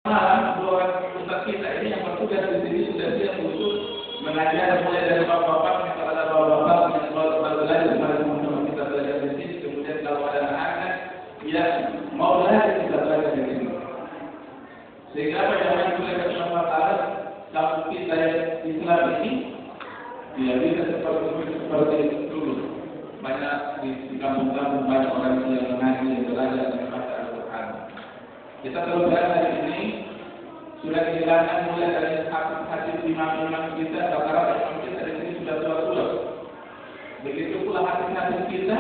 Malam dua orang ustaz kita ini yang bertugas di sini sudah siap untuk mengajar mulai dari bapak-bapak, kalau ada bapak-bapak yang baru belajar kepada teman-teman kita belajar di sini, kemudian kalau ada anak-anak yang mau belajar kita belajar di sini. Sehingga apa yang dilakukan oleh Allah kampung kita yang Islam ini tidak bisa seperti dulu. Banyak di kampung-kampung banyak orang yang mengaji yang belajar dan membaca Al-Quran. Kita terus berada di sini sudah kehilangan mulai dari hadis imam-imam kita, rata-rata imam kita di sini sudah tua-tua. Begitu pula hadis-hadis kita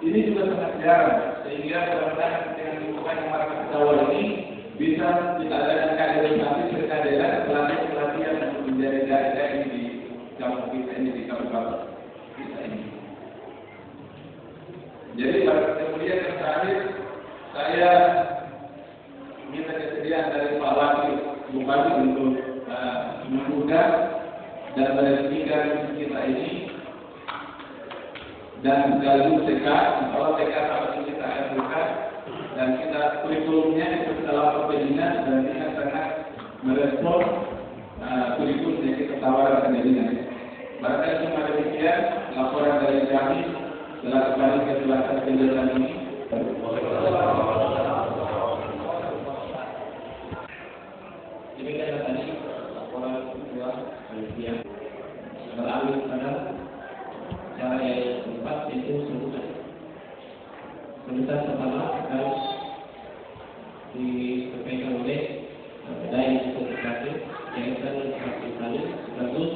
ini juga sangat jarang, sehingga mudah-mudahan dengan dukungan yang masyarakat Jawa ini bisa kita adakan kaderisasi berkaderan pelatihan untuk menjadi dai di kampung kita ini, di kabupaten kita ini. Jadi kemudian yang terakhir saya minta kesediaan dari Pak Wakil Bupati untuk membuka dan meresmikan kita ini dan sekaligus TK, kalau TK sama kita akan buka dan kita kurikulumnya itu dalam perpindahan dan kita sangat merespon kurikulum yang kita tawarkan ini. Barangkali cuma demikian laporan dari kami setelah kembali ke jelasan penjelasan ini. Demikian tadi laporan kedua panitia. Beralih pada cara yang keempat yaitu sambutan. Sambutan pertama harus disampaikan oleh Dai Komunikasi Yayasan Fasil Tani sekaligus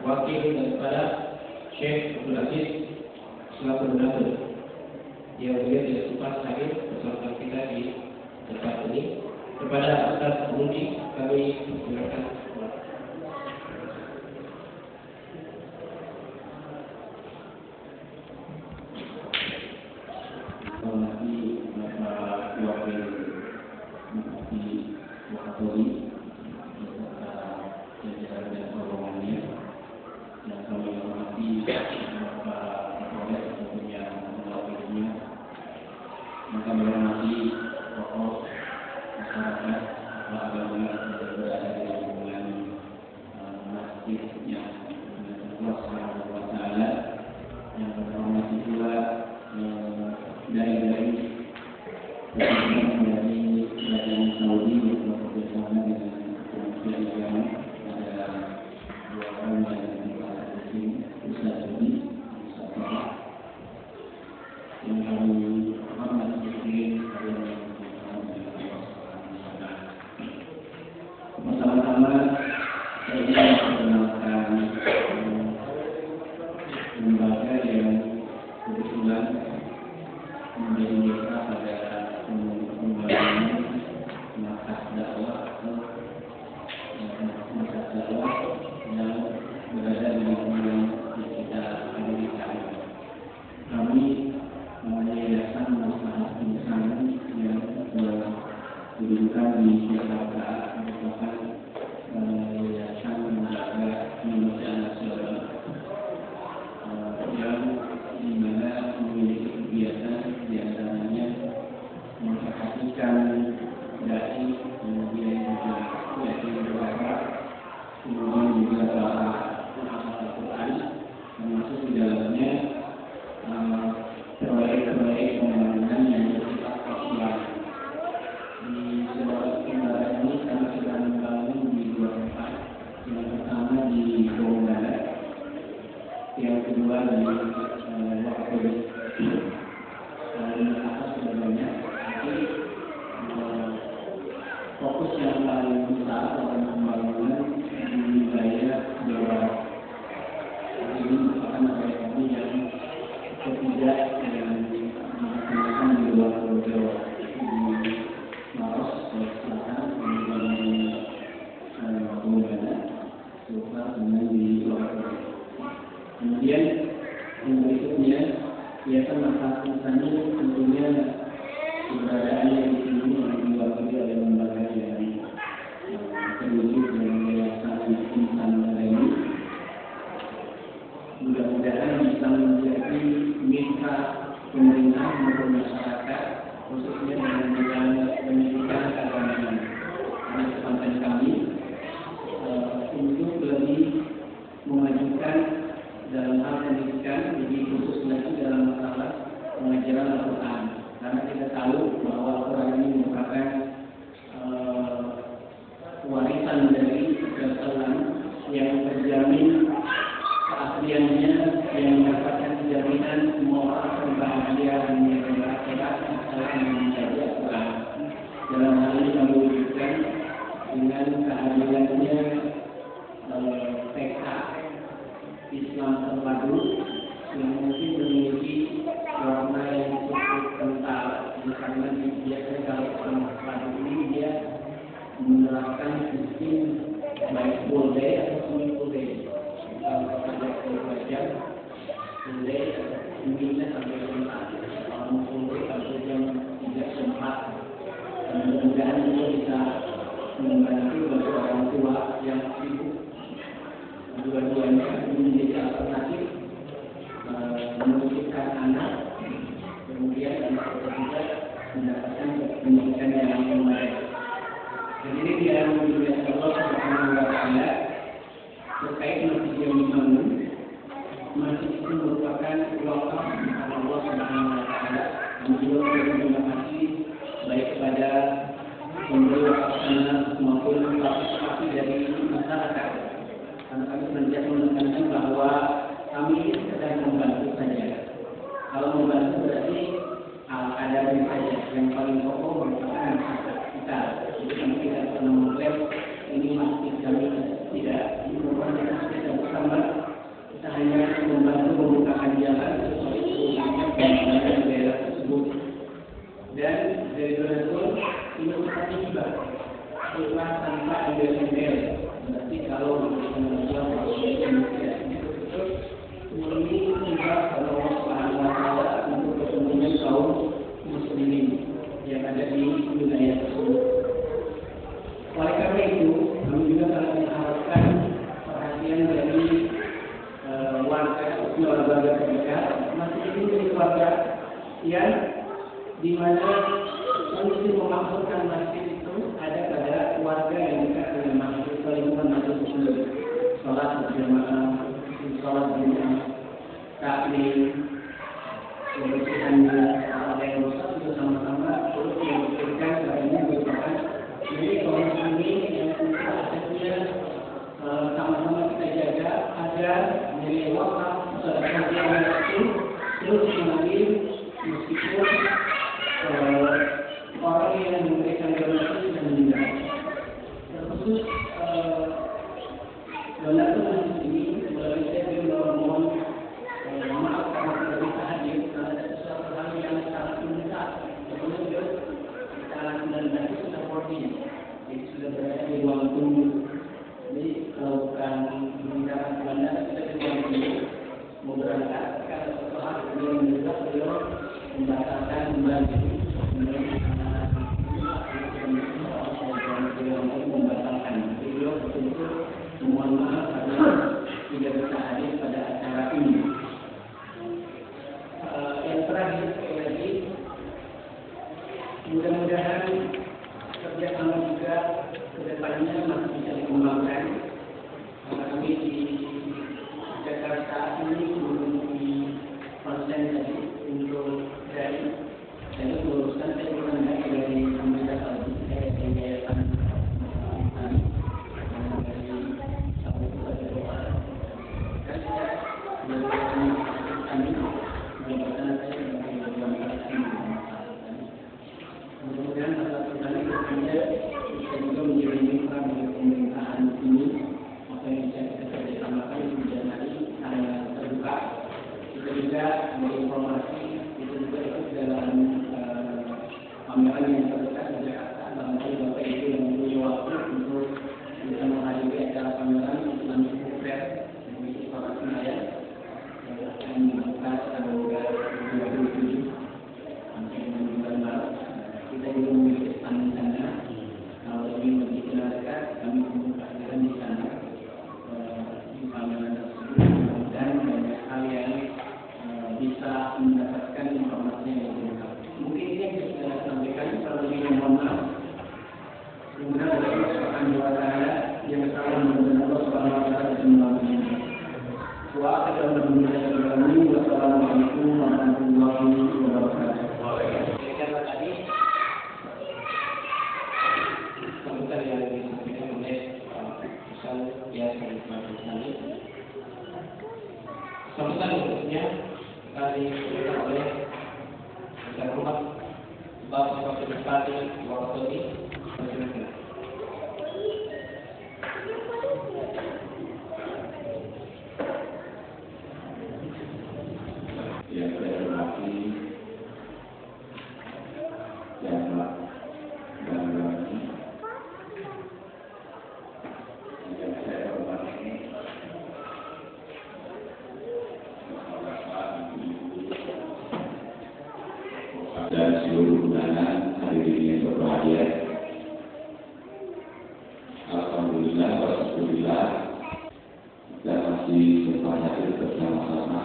wakil daripada Syekh Abdul Aziz selaku moderator. Yang beliau tidak sempat hadir bersama kita di tempat ini. Kepada Ustaz Mudi kami silakan. dengan kehadirannya PK Islam terpadu yang mungkin memiliki warna yang cukup kental, karena biasanya kalau Islam terpadu ini dia menerapkan sistem baik boleh ataupun boleh. Kalau ada wajah boleh mungkinnya sampai sempat, kalau boleh atau yang tidak sempat, mudah-mudahan itu bisa membantu bagi orang tua yang sibuk. Dua-duanya menjadi alternatif menutupkan anak, kemudian juga mendapatkan pendidikan yang memadai. Jadi ini dia menjadi Allah Subhanahu wa Ta'ala terkait masjid yang dibangun. Masjid itu merupakan wakaf kepada Allah Subhanahu wa Ta'ala. Beliau berterima kasih baik kepada pemberi wakaf tanah maupun partisipasi dari masyarakat. Karena kami senantiasa menekankan bahwa kami ini sedang membantu saja. Kalau membantu berarti adanya saja. Yang paling pokok merupakan masyarakat kita. Jadi kami tidak pernah mengklaim ini masjid kami, tidak. Ini merupakan kita bersama. Kita hanya membantu membukakan jalan sesuai kebutuhannya pembangunan daerah tersebut. Dan dari donatur ini seperti juga setelah tanpa embel-embel. Berarti kalau memberikan manusia tidak betul murni juga kalau Allah Subhanahu wa Ta'ala untuk kepentingan kaum muslimin yang ada di wilayah tersebut. Oleh karena itu, kami juga sangat mengharapkan perhatian dari warga terdekat. Masih ini menjadi warga yang di mana kami memakmurkan masjid itu ada pada warga yang dekat dengan masjid, lingkungan masjid tersebut. Salat berjamaah, salat berjamaah, taklim, kebersihannya, ada yang rusak juga sama-sama terus memikirkan caranya merupakan. Jadi kaum muslimin yang akhirnya sama-sama kita jaga agar nilai wakaf sedekah yang itu terus mengalir meskipun orang yang memberikan donasi sudah meninggal. Terkhusus donatur masjid ini melalui saya mohon maaf karena tidak bisa hadir karena ada sesuatu hal yang sangat mendesak. Kemudian tanggal 19 sudah boarding, jadi sudah berada di ruang tunggu. Jadi kalau bukan pembicaraan bandara kita di ruang tunggu mau berangkat karena suatu hal beliau mendesak, beliau membatalkan kembali. Membatalkan. Beliau betul-betul mohon maaf karena tidak bisa hadir pada acara ini. Yang terakhir sekali lagi, mudah-mudahan kerjasama juga kedepannya masih bisa dikembangkan. Karena kami di Jakarta ini memiliki konsen tadi untuk dari saya meluruskan saya kurang dari pemerintah Saudi saya yayasan kami dari Saudi Arabia dan saya kami jabatan saya sebagai jabatan mudah-mudahan salah satu kali berikutnya bisa juga menjadi mitra bagi pemerintahan ini apa yang bisa kita kerjasamakan di kemudian hari yang terbuka. Kita juga menginformasi itu juga ikut dalam pameran yang terdekat di Jakarta. Barangkali Bapak Ibu yang punya waktu untuk bisa menghadiri acara pameran Islam Fair yang memiliki Bapak Senayan yang akan dibuka tanggal 27 sampai dengan bulan Maret. Kita juga memiliki stand di sana. Kalau ingin berdikenalkan, kami membuka kehadiran di sana di pameran tersebut. Dan banyak hal yang bisa mendapatkan informasi yang lengkap. Mungkin ini yang bisa saya sampaikan. Kalau lebih mohon maaf. Semoga Allah Subhanahu wa Ta'ala yang selalu membantu Allah Subhanahu wa Ta'ala dan melalui wa akhirul wassalamualaikum warahmatullahi wabarakatuh. Karena tadi sambutan yang disampaikan oleh Ustaz Yasin Mahmud. Sambutan berikutnya diberikan oleh Ustaz Muhammad Bapak Wakil Bupati Wakatobi. Alhamdulillah wa syukurillah kita masih sempat hadir bersama-sama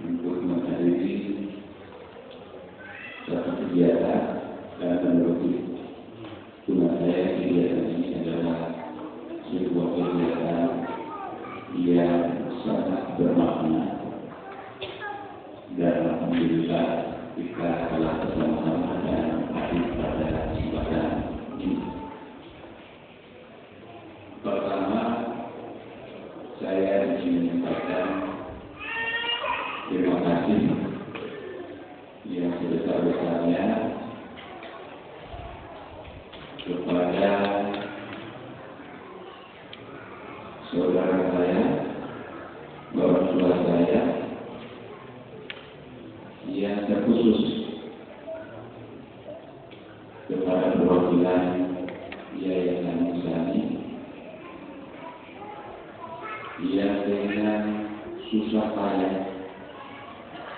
untuk menghadiri satu kegiatan dan menurut tugas saya kegiatan ini adalah sebuah kegiatan yang sangat bermakna dan alhamdulillah kita telah bersama-sama dan hadir pada kesempatan ini. Pertama, saya ingin menyampaikan terima kasih yang sebesar-besarnya kepada saudara saya, orang tua saya, yang terkhusus kepada perwakilan Yayasan Nusani yang dengan susah payah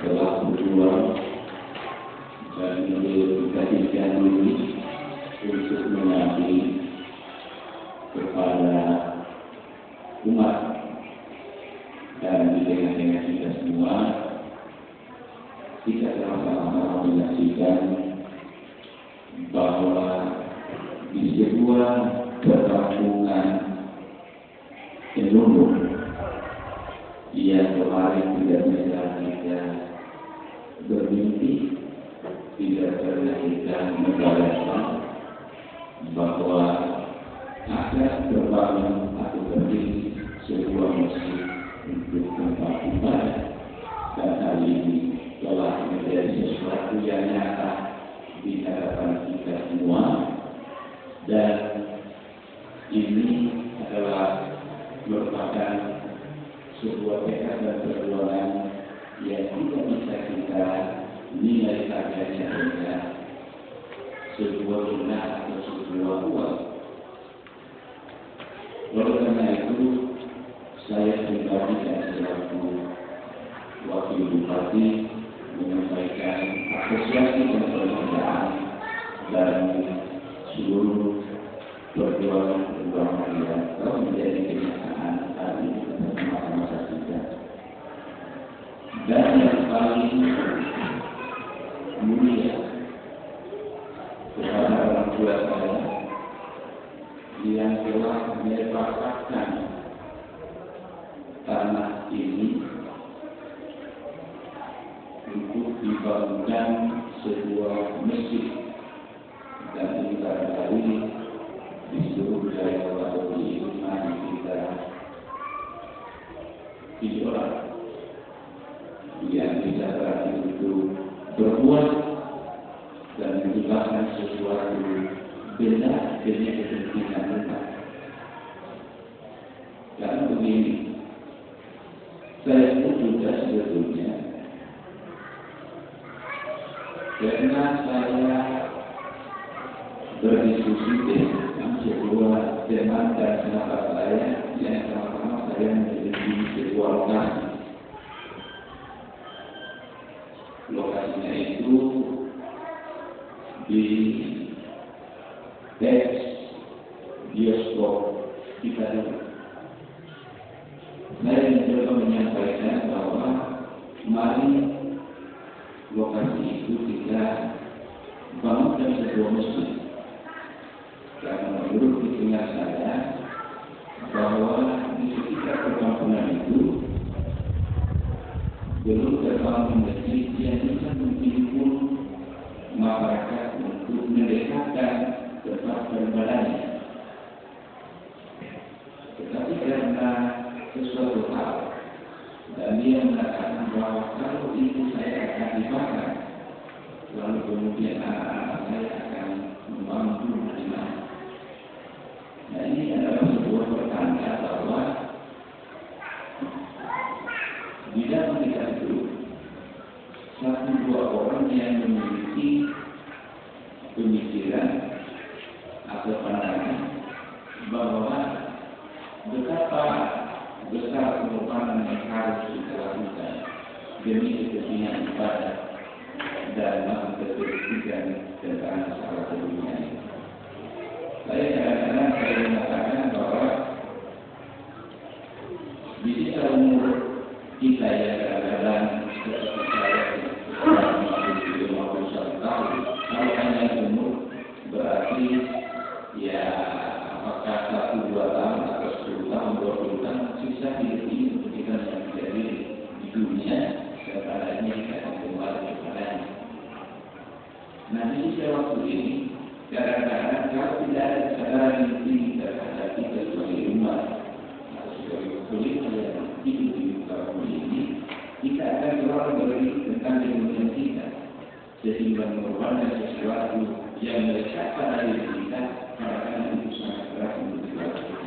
telah berjuang dan mendedikasikan diri untuk mengabdi kepada umat, dan di tengah-tengah kita semua kita sama-sama menyaksikan bahwa di sebuah perkampungan penduduk yang kemarin tidak bisa kita bermimpi, tidak terlahirkan membayangkan bahwa akan terbangun atau berdiri sebuah masjid untuk tempat ibadah, dan hari ini telah menjadi sesuatu yang nyata di hadapan kita semua, dan ini adalah merupakan sebuah tekad dan perjuangan yang tidak bisa kita nilai harganya dengan sebuah guna atau sebuah uang. Oleh karena itu, saya pribadi dan selaku wakil bupati menyampaikan apresiasi dan penghargaan dan seluruh perjuangan yang telah menjadi kenyataan hari ini bersama-sama saksikan. Dan yang paling mulia kepada orang tua saya yang telah menyepakatkan tanah ini untuk dibangunkan sebuah masjid, dan ini barangkali di seluruh wilayah Kota ini masih kita 3 orang yang bisa berarti untuk berbuat dan menciptakan sesuatu benda demi kepentingan umat. Karena begini, saya pun juga sebetulnya karena saya berdiskusi dengan sebuah teman dan sahabat saya yang sama-sama saya memiliki sebuah lokasi. Lokasinya itu di ex bioskop kita dulu. Saya mencoba menyampaikan bahwa mari lokasi itu kita bangunkan sebuah masjid, karena menurut hitungan saya bahwa di sekitar perkampungan itu belum terbangun masjid yang bisa menghimpun masyarakat untuk mendekatkan tempat beribadahnya. Tetapi karena sesuatu hal, dan dia mengatakan bahwa kalau itu saya akan dibakar, lalu kemudian anak-anak saya akan membangun rumah di mana. Nah, ini adalah sebuah pertanda bahwa di dalam kita itu 1-2 orang yang memiliki pemikiran atau pandangan bahwa betapa besar pengorbanan yang harus kita lakukan demi kepentingan ibadah dan mengeteruskan tentang masalah dunia ini. Saya kadang-kadang tapi ya apakah 1-2 tahun atau 10 tahun 20 tahun sisa hidup ini untuk kita menjadi di dunia dan padanya kita akan kembali kepadanya. Nah di sisi waktu ini kadang-kadang kalau tidak ada kesadaran yang tinggi terhadap kita sebagai umat atau sebagai kulit yang hidup di muka bumi ini, kita akan selalu berpikir tentang kemudian kita sehingga merupakan sesuatu yang melekat pada diri kita kadang-kadang itu sangat berat untuk dilakukan.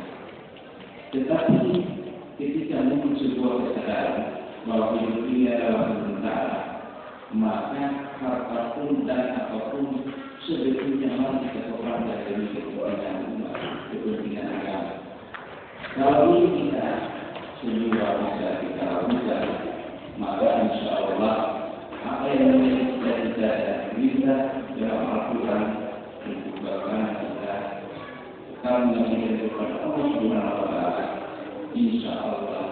Tetapi ketika muncul sebuah kesadaran bahwa hidup ini adalah sementara, maka apapun dan apapun sebetulnya harus kita korbankan demi kepentingan umat, kepentingan agama. Kalau ini kita semua bisa kita lakukan, maka insya Allah apa yang menjadi cita-cita kita dalam Al-Quran untuk bagaimana kita akan menjadi kepada Allah Subhanahu Wa Taala, insya Allah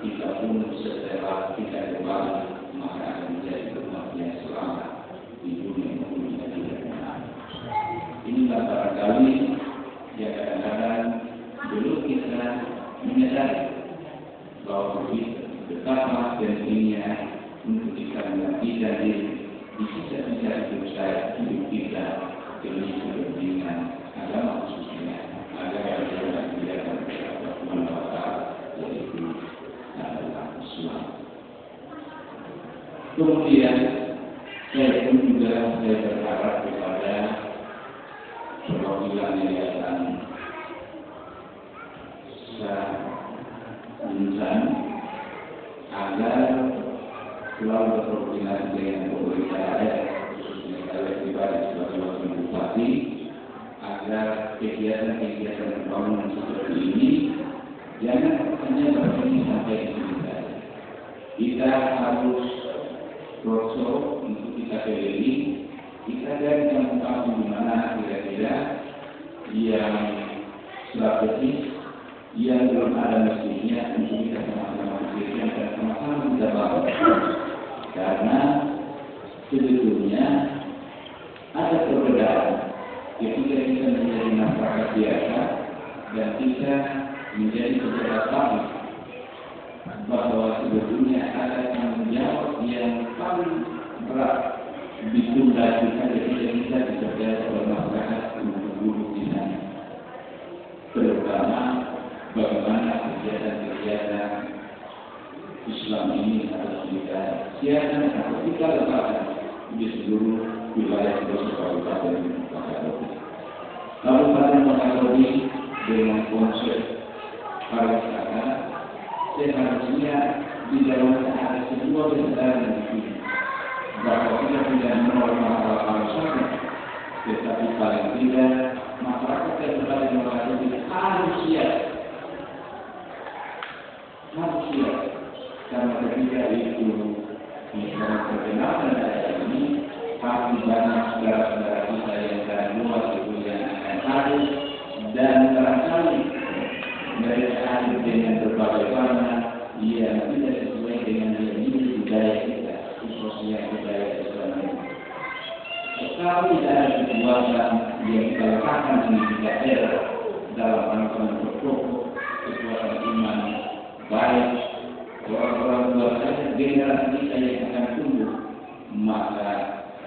kita pun setelah kita kembali maka akan menjadi umat yang selamat di dunia maupun di akhirat. Inilah barangkali yang kadang-kadang belum kita menyadari bahwa betapa pentingnya untuk kita mengerti dari di sisa-sisa hidup kita demi kepentingan agama khususnya agama yang dilakukan oleh Allah Subhanahu Wa Taala, yaitu adalah Islam. Kemudian saya pun juga berharap kepada perwakilan yayasan Insan agar selalu berkoordinasi dengan pemerintah daerah, khususnya daerah pribadi sebagai wakil bupati, agar kegiatan-kegiatan pembangunan seperti ini jangan hanya berhenti sampai di sini saja. Kita harus roadshow untuk kita keliling, kita dari kampung-kampung di mana kira-kira yang strategis, yang belum ada mesinnya untuk kita sama-sama pikirkan dan sama-sama kita bangun. Karena sebetulnya ada perbedaan ketika kita menjadi masyarakat biasa dan kita menjadi pejabat publik, bahwa sebetulnya ada tanggung jawab yang paling berat ditunda kita ketika kita dipercaya oleh masyarakat untuk duduk di sana, terutama bagaimana kegiatan-kegiatan Islam ini harus kita siapkan atau kita letakkan di seluruh wilayah Kabupaten Wakatobi. Kabupaten Wakatobi dengan konsep pariwisata seharusnya di dalamnya ada sebuah kesadaran yang tinggi bahwa kita tidak menolak masalah pariwisata, tetapi paling tidak masyarakat Kabupaten Wakatobi harus siap. Karena ketika itu misalnya perkenalkan daerah ini, pasti banyak saudara-saudara kita yang dari luar itu yang akan hadir dan barangkali mereka hadir dengan berbagai warna yang tidak sesuai dengan nilai budaya kita, khususnya budaya Islam ini. Kalau tidak ada kekuatan yang kita letakkan di daerah dalam rangka memperkokoh kekuatan iman baik orang-orang tua saya, generasi kita yang akan tumbuh, maka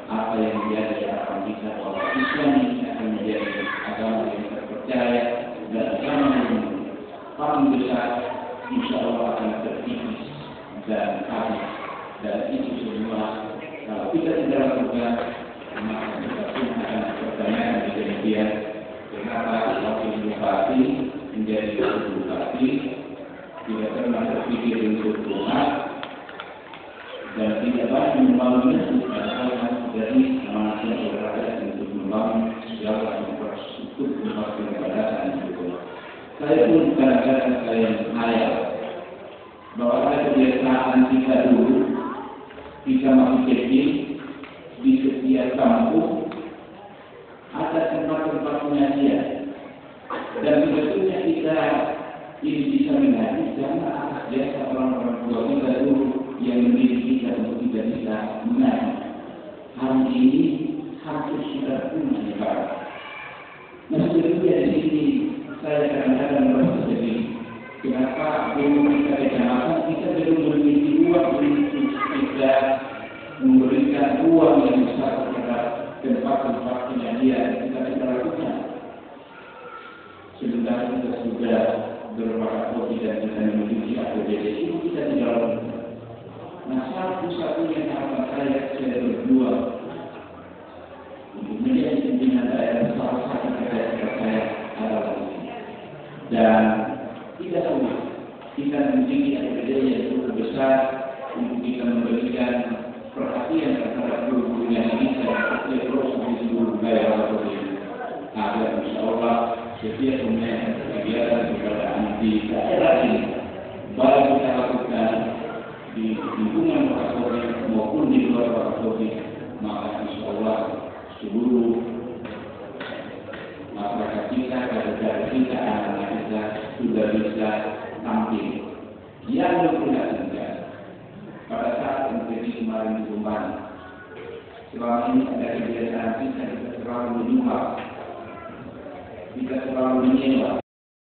apa yang menjadi harapan kita bahwa Islam ini akan menjadi agama yang terpercaya dan agama yang paling besar, insya Allah akan terkikis dan habis. Dan itu semua kalau kita tidak lakukan, maka kita pun akan pertanyaan di demikian kenapa wakil bupati menjadi wakil bupati tidak pernah berpikir untuk Tuhan dan tidak banyak membangunnya, padahal dari manusia berada untuk membangun segala infrastruktur tempat peribadatan itu. Saya pun kadang-kadang saya menghayal bahwa ada kebiasaan kita dulu, kita masih kecil di setiap kampung ada tempat-tempat pengajian dan sebetulnya kita ini bisa menjadi karena atas jasa orang-orang tua kita dulu yang mendidik kita untuk tidak bisa mengaji. Hari ini hampir sudah punah ibarat. Nah, sebetulnya di sini saya kadang-kadang merasa sedih. Kenapa belum kita kecamatan kita belum memiliki uang untuk kita memberikan uang yang besar kepada tempat-tempat penyajian kita lakukan. Sebentar kita sudah berwaktu dan kita memiliki APBD itu kita tidak lakukan. Nah, satu-satunya harapan saya berdua untuk menjadi pimpinan daerah salah satu cita-cita saya adalah ini. Dan tidak sulit kita memiliki APBD yang cukup besar untuk kita memberikan perhatian terhadap guru-guru yang bisa terus di seluruh daerah ini. Agar insya Allah setiap kegiatan keberadaan di daerah ini baik kita lakukan di lingkungan Wakatobi maupun di luar Wakatobi, maka insya Allah seluruh masyarakat kita, kader kita, anak-anak kita sudah bisa tampil. Yang memprihatinkan pada saat menjadi kemarin di Jombang, selama ini ada kebiasaan kita terlalu menyuap, kita terlalu menyewa,